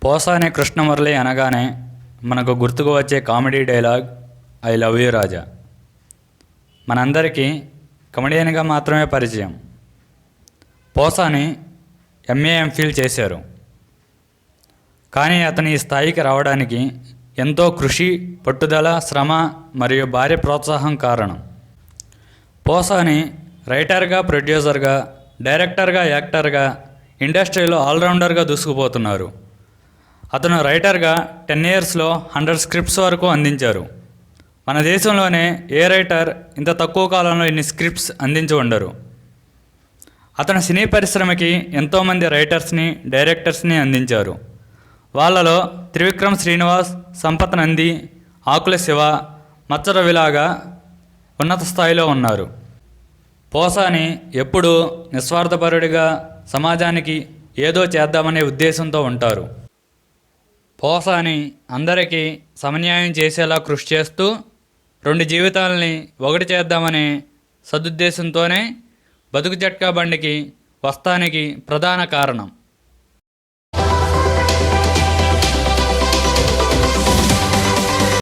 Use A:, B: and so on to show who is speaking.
A: పోసాని కృష్ణమురళి అనగానే మనకు గుర్తుకు వచ్చే comedy dialogue I love you Raja. మనందరికీ కమెడియన్గా మాత్రమే పరిచయం. పోసాని ఎంఏ ఎంఫిల్ చేశారు. కానీ అతని ఈ స్థాయికి రావడానికి ఎంతో కృషి, పట్టుదల, శ్రమ మరియు భార్య ప్రోత్సాహం కారణం. పోసాని రైటర్గా, ప్రొడ్యూసర్గా, డైరెక్టర్గా, యాక్టర్గా ఇండస్ట్రీలో ఆల్రౌండర్గా దూసుకుపోతున్నారు. అతను రైటర్గా 10 yearsలో 100 స్క్రిప్ట్స్ వరకు అందించారు. మన దేశంలోనే ఏ రైటర్ ఇంత తక్కువ కాలంలో ఇన్ని స్క్రిప్ట్స్ అందించి ఉండరు. అతను సినీ పరిశ్రమకి ఎంతోమంది రైటర్స్ని, డైరెక్టర్స్ని అందించారు. వాళ్ళలో త్రివిక్రమ్ శ్రీనివాస్, సంపత్ నంది, ఆకుల శివ, మచ్చ రవిలాగా ఉన్నత స్థాయిలో ఉన్నారు. పోసాని ఎప్పుడూ నిస్వార్థపరుడిగా సమాజానికి ఏదో చేద్దామనే ఉద్దేశంతో ఉంటారు. పోసాని అందరికీ సమన్యాయం చేసేలా కృషి చేస్తూ 2 జీవితాలని ఒకటి చేద్దామనే సదుద్దేశంతోనే బతుకు జట్కా బండికి వస్తానికి ప్రధాన కారణం.